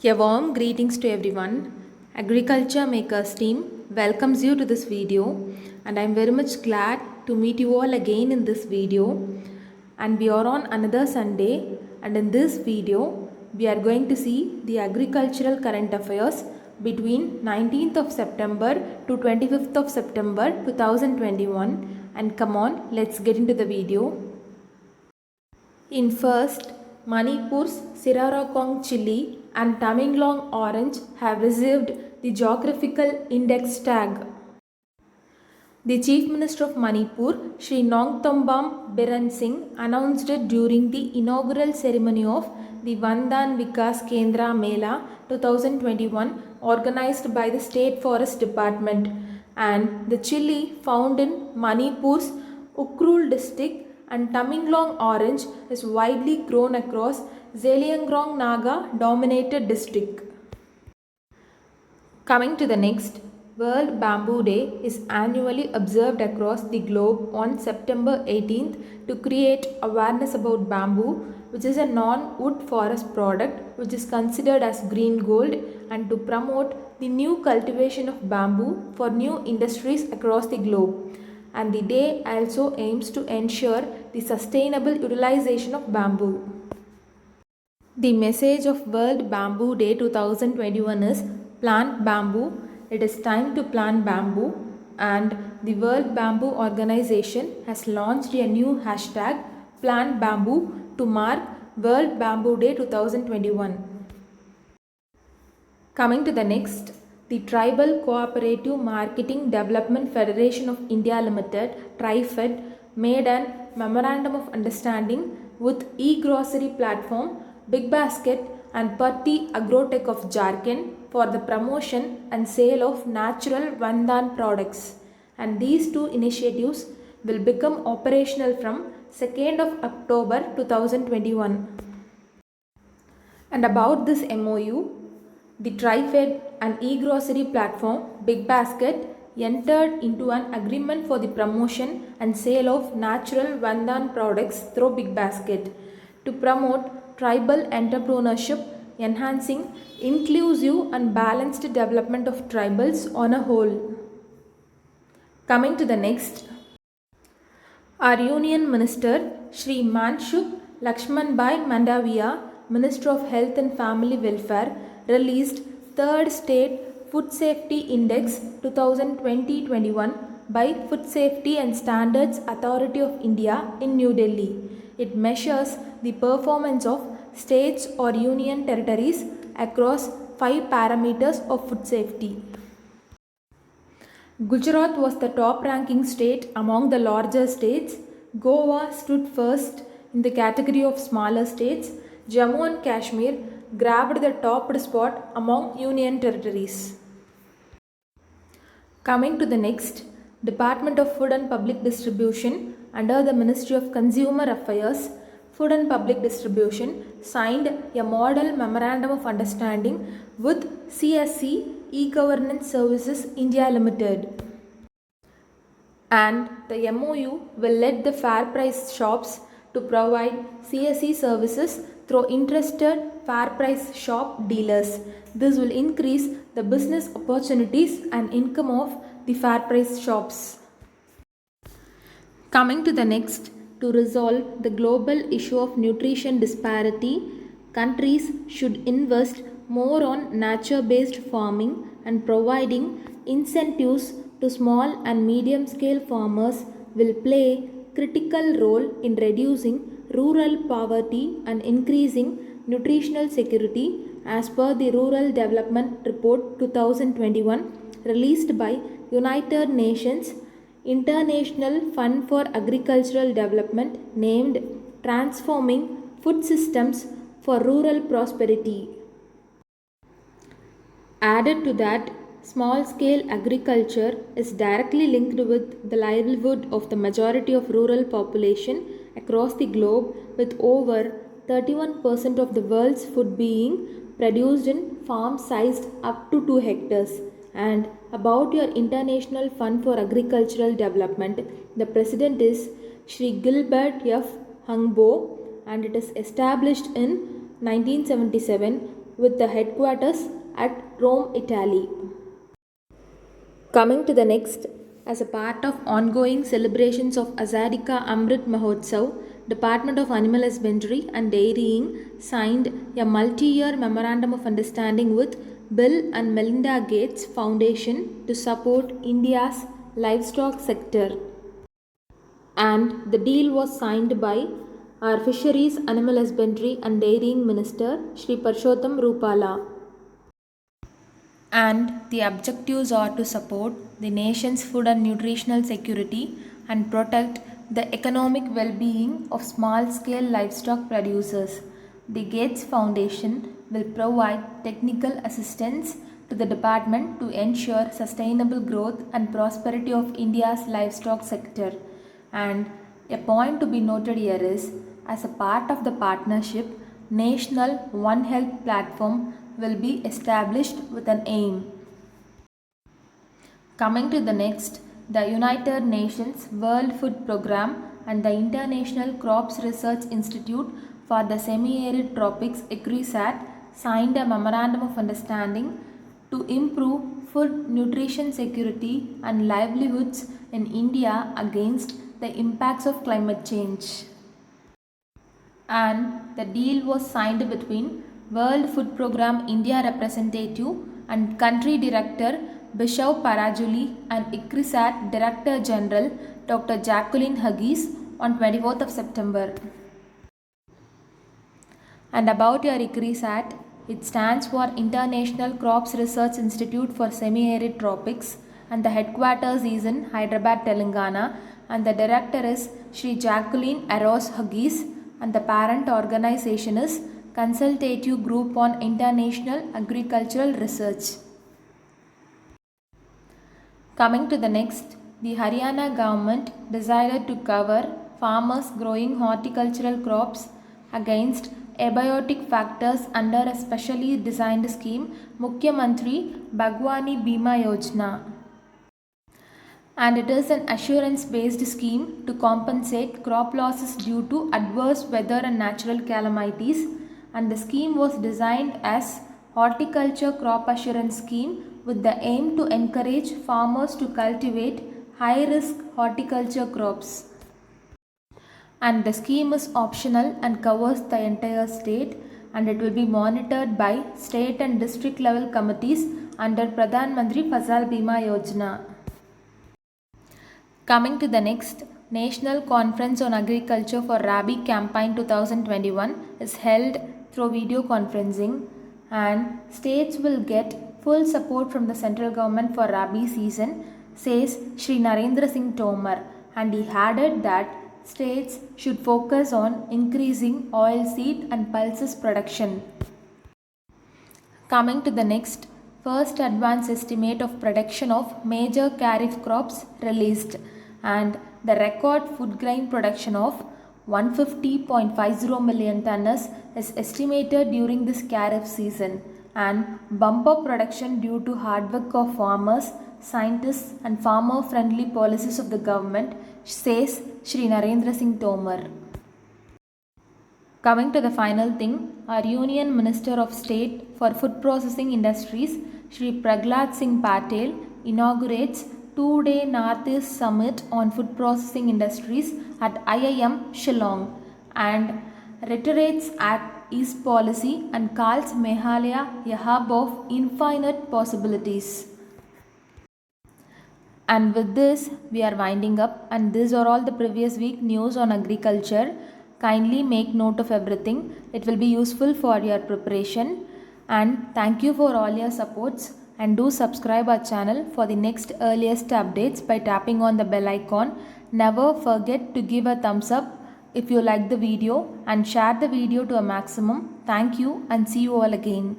A warm greetings to everyone. Agriculture Makers team welcomes you to this video, and I am very much glad to meet you all again in this video. And we are on another Sunday, and in this video we are going to see the agricultural current affairs between 19th of September to 25th of September 2021. And come on, let's get into the video. In first, Manipur's Sirarakong chili and Tamenglong orange have received the geographical index tag. The Chief Minister of Manipur, Sri Nongthombam Biren Singh, announced it during the inaugural ceremony of the Vandan Vikas Kendra Mela 2021 organized by the State Forest Department, and the chili found in Manipur's Ukhrul district and Tamenglong orange is widely grown across Zeliangrong Naga dominated district. Coming to the next, World Bamboo Day is annually observed across the globe on September 18th to create awareness about bamboo, which is a non-wood forest product which is considered as green gold, and to promote the new cultivation of bamboo for new industries across the globe. And the day also aims to ensure the sustainable utilization of bamboo. The message of World Bamboo Day 2021 is plant bamboo. It is time to plant bamboo, and the World Bamboo Organization has launched a new hashtag plant bamboo to mark World Bamboo Day 2021. Coming to the next, the Tribal Cooperative Marketing Development Federation of India Limited, TriFed, made an Memorandum of Understanding with e-grocery platform BigBasket and Patti Agrotech of Jharkhand for the promotion and sale of natural Vandan products. And these two initiatives will become operational from 2nd of October 2021. And about this MOU, the TriFed and e-grocery platform BigBasket entered into an agreement for the promotion and sale of natural Vandan products through BigBasket to promote tribal entrepreneurship, enhancing inclusive and balanced development of tribals on a whole. Coming to the next, our Union Minister Sri Manshukh Lakshmanbhai Mandaviya, Minister of Health and Family Welfare, released 3rd State Food Safety Index 2020-21 by Food Safety and Standards Authority of India in New Delhi. It measures the performance of states or union territories across 5 parameters of food safety. Gujarat was the top ranking state among the larger states. Goa stood first in the category of smaller states. Jammu and Kashmir grabbed the top spot among union territories. Coming to the next, Department of Food and Public Distribution under the Ministry of Consumer Affairs, Food and Public Distribution signed a model memorandum of understanding with CSC E-Governance Services India Limited. And the MOU will let the fair price shops to provide CSE services through interested fair price shop dealers. This will increase the business opportunities and income of the fair price shops. Coming to the next, to resolve the global issue of nutrition disparity, countries should invest more on nature-based farming and providing incentives to small and medium-scale farmers will play critical role in reducing rural poverty and increasing nutritional security as per the Rural Development Report 2021 released by United Nations International Fund for Agricultural Development named Transforming Food Systems for Rural Prosperity. Added to that, small-scale agriculture is directly linked with the livelihood of the majority of rural population across the globe, with over 31% of the world's food being produced in farms sized up to 2 hectares. And about your International Fund for Agricultural Development, the President is Sri Gilbert F. Hungbo, and it is established in 1977 with the headquarters at Rome, Italy. Coming to the next, as a part of ongoing celebrations of Azadika Amrit Mahotsav, Department of Animal Husbandry and Dairying signed a multi-year memorandum of understanding with Bill and Melinda Gates Foundation to support India's livestock sector. And the deal was signed by our Fisheries, Animal Husbandry and Dairying Minister Shri Parshottam Rupala. And the objectives are to support the nation's food and nutritional security and protect the economic well-being of small-scale livestock producers. The Gates Foundation will provide technical assistance to the department to ensure sustainable growth and prosperity of India's livestock sector. And a point to be noted here is, as a part of the partnership, National One Health platform will be established with an aim. Coming to the next, the United Nations World Food Programme and the International Crops Research Institute for the Semi-Arid Tropics ICRISAT signed a memorandum of understanding to improve food nutrition security and livelihoods in India against the impacts of climate change. And the deal was signed between World Food Programme India representative and country director Bishav Parajuli and ICRISAT Director General Dr. Jacqueline Huggies on 24th of September. And about your ICRISAT, it stands for International Crops Research Institute for Semi-Arid Tropics and the headquarters is in Hyderabad, Telangana, and the director is Shri Jacqueline Eros Huggies and the parent organization is Consultative Group on International Agricultural Research. Coming to the next, the Haryana government decided to cover farmers growing horticultural crops against abiotic factors under a specially designed scheme, Mukhyamantri Bhagwani Bima Yojana. And it is an assurance-based scheme to compensate crop losses due to adverse weather and natural calamities, and the scheme was designed as Horticulture Crop Assurance Scheme with the aim to encourage farmers to cultivate high-risk horticulture crops. And the scheme is optional and covers the entire state, and it will be monitored by state and district level committees under Pradhan Mantri Fasal Bima Yojana. Coming to the next, National Conference on Agriculture for Rabi Campaign 2021 is held through video conferencing, and states will get full support from the central government for Rabi season, says Shri Narendra Singh Tomar, and he added that states should focus on increasing oilseed and pulses production. Coming to the next, first advance estimate of production of major kharif crops released, and the record food grain production of 150.50 million tonnes is estimated during this kharif season, and bumper production due to hard work of farmers, scientists and farmer friendly policies of the government, says Shri Narendra Singh Tomar. Coming to the final thing, our Union Minister of State for Food Processing Industries, Shri Prahlad Singh Patel, inaugurates 2-day Northeast Summit on Food Processing Industries at IIM Shillong and reiterates Act East policy and calls Meghalaya a hub of infinite possibilities. And with this, we are winding up, and these are all the previous week news on agriculture. Kindly make note of everything. It will be useful for your preparation. And thank you for all your supports. And do subscribe our channel for the next earliest updates by tapping on the bell icon. Never forget to give a thumbs up if you like the video and share the video to a maximum. Thank you and see you all again.